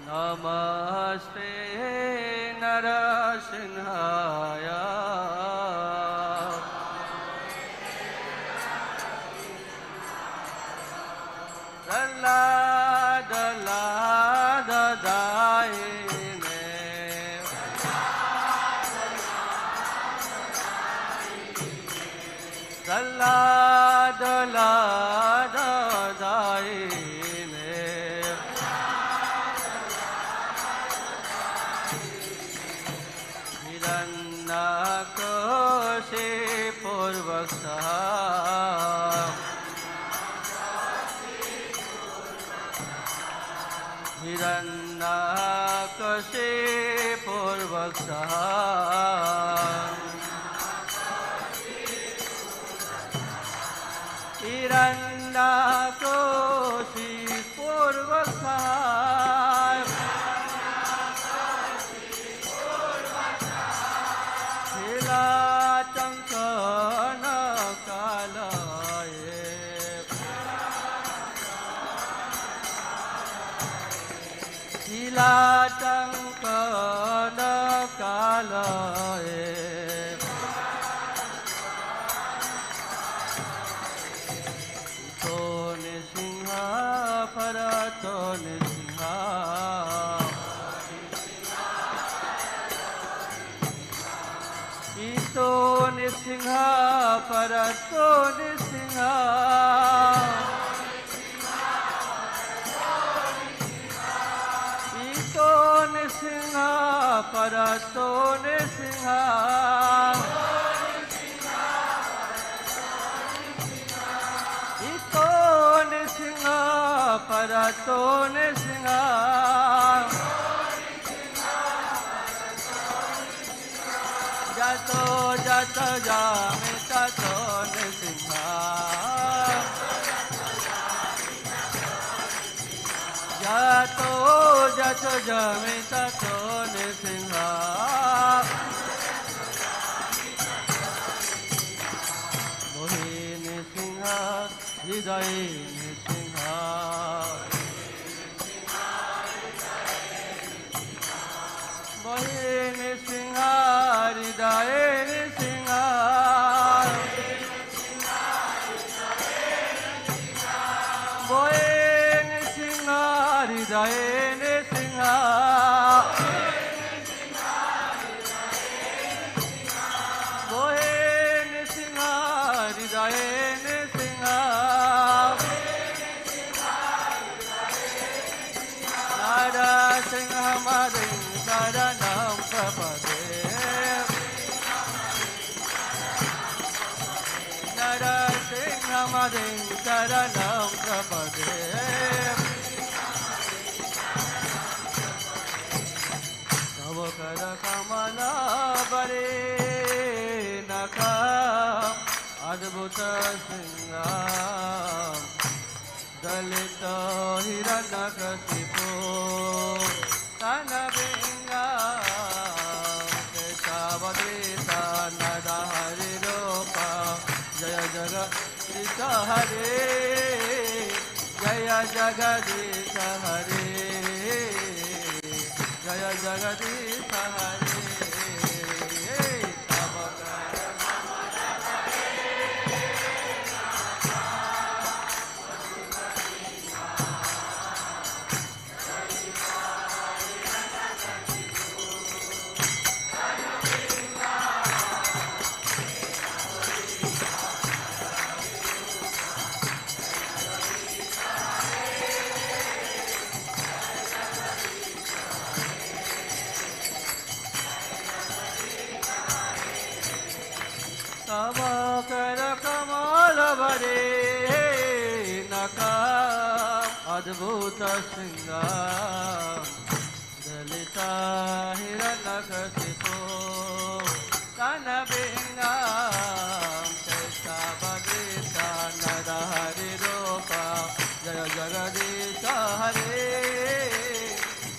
नमस्ते नरसिंहाय प्रह्लाद दायिने प्रह्लाद दायिने हिरण्यकशिपूर्वकः हिरण्यकशिपूर्वकः हिरण्यकशिपूर्वकः शीलाटङ्कनकालये तो नृसिंह परतो नृसिंह ईतो नृसिंह परतो नृसिंह नृसिंह परतो नृसिंह ईतो नृसिंह परतो नृसिंह जतो जतो जामि ततो नृसिंह जतो जतो जामि ततो नृसिंह मोहि नृसिंह हृदय नृसिंह मोहि नृसिंह हृदय नृसिंह मोहि हृदय नृसिंह मोहे नृसिंह हृदय नृसिंह नरसिंह मदिं शरणं प्रपदे नरसिंह मदिं शरणं प्रपदे कर कमला बरे नका अद्भुत सिंगार दलित हिरण्यकशिपु तनबिंगा केशवदीता नरहरि रूपा जय जगदीश हरे जय जगदीश हरे जय जगदीश हरे तव कर कमल बरे नका अद्भुत सिंगार दलित हिरण्यकशिपु तनबिंगा केशवदीता नरहरि रूपा जय जगदीश हरे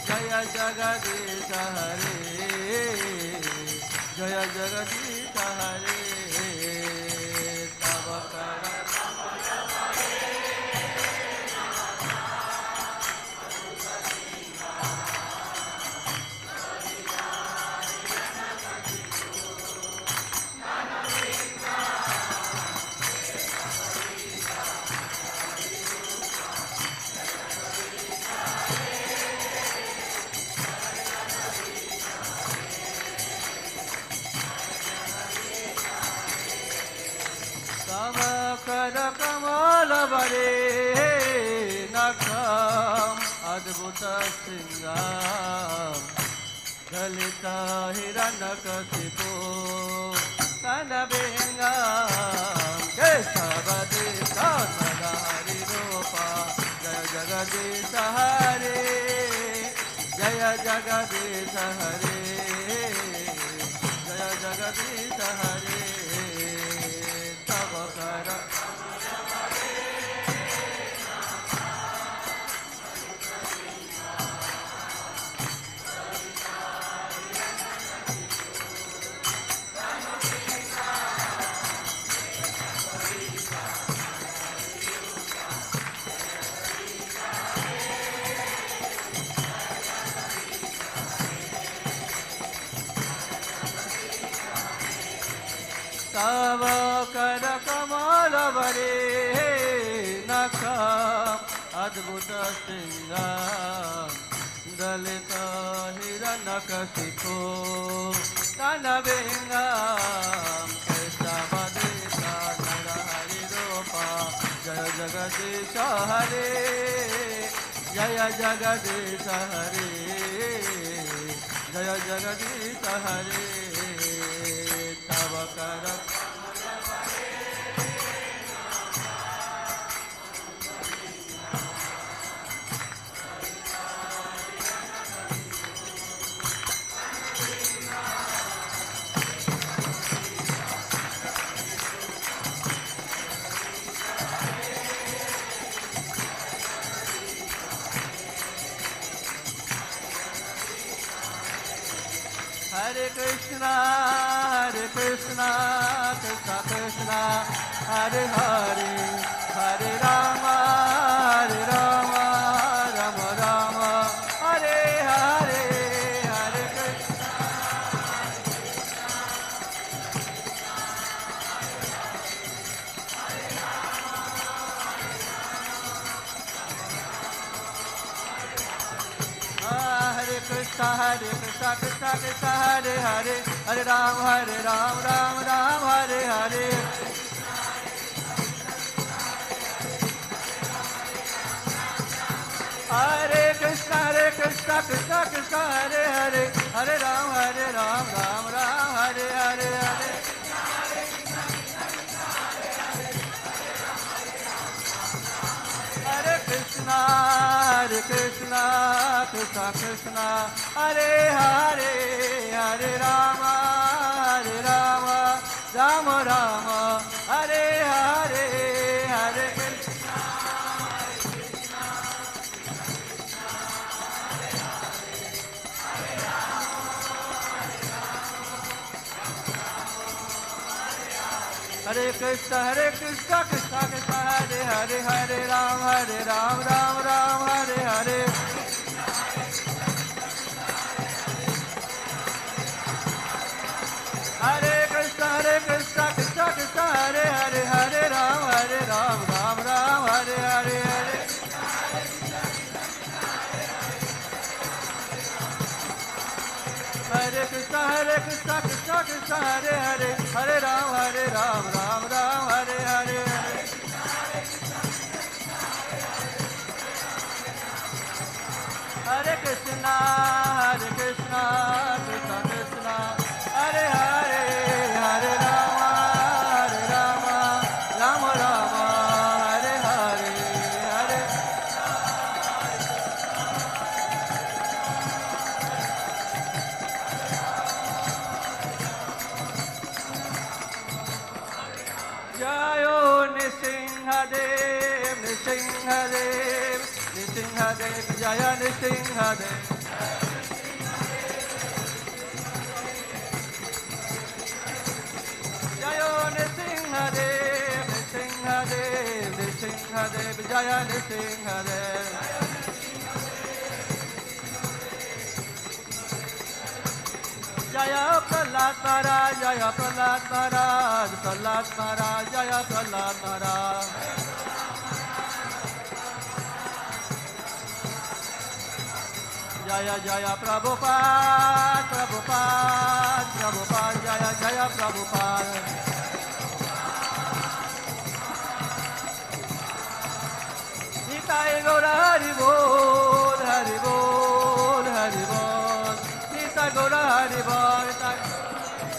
जय जगदीश हरे जय जगदीश हरे तव कर कमल बरे नखम अद्भुत सिंगाम ललित हिरण्यकशिपो तनबिंगम केशवदीश नरहरि रूपा जय जगदीश हरे जय जगदीश हरे जय जगदीश हरे तव कर तव कर कमल बरे नखम अद्भुत सिंगाम दलित हिरण्यकशिपो तनबिंगम केशवदीश नरहरि रूपा जय जगदीश हरे जय जगदीश हरे जय जगदीश हरे तव कर Hare Krishna, Krishna Krishna, Hare Hare, Hare Rama, Rama Rama, Hare Hare, Hare Krishna. Hare Krishna, Krishna Krishna, Hare Hare, Hare Ram, Ram Ram, Hare Hare. Hare Krishna, Krishna Krishna, Hare Hare, Hare Ram, Ram Ram, Hare Hare. Hare Krishna, Krishna Krishna, Hare Hare, Hare Rama, Rama Rama, Hare Hare, Hare Krishna, Hare Krishna, Krishna Krishna, Hare Hare, Hare Ram, Ram Hare Hare. Hare Krishna, Krishna Krishna, Hare Hare, Hare Ram, Ram Hare Hare. Hare Krishna, Krishna Krishna, Hare Hare, Hare Ram, Ram Hare Hare. Hare Krishna, Krishna Krishna, Hare Hare, Hare Rama, Rama Hare Hare, Hare. Jayo Nrsimhadev, Nrsimhadev, Nrsimhadev, Jaya Nrsimhadev. Jayo Nrsimhadev, Nrsimhadev, Nrsimhadev, Jaya Nrsimhadev. Jaya Prahlad Maharaj, Jaya Prahlad Maharaj, Prahlad Maharaj, Jaya Prahlad Maharaj. Jaya Jaya Prabhupada, Prabhupada, Prabhupada, Jaya Jaya Prabhupada.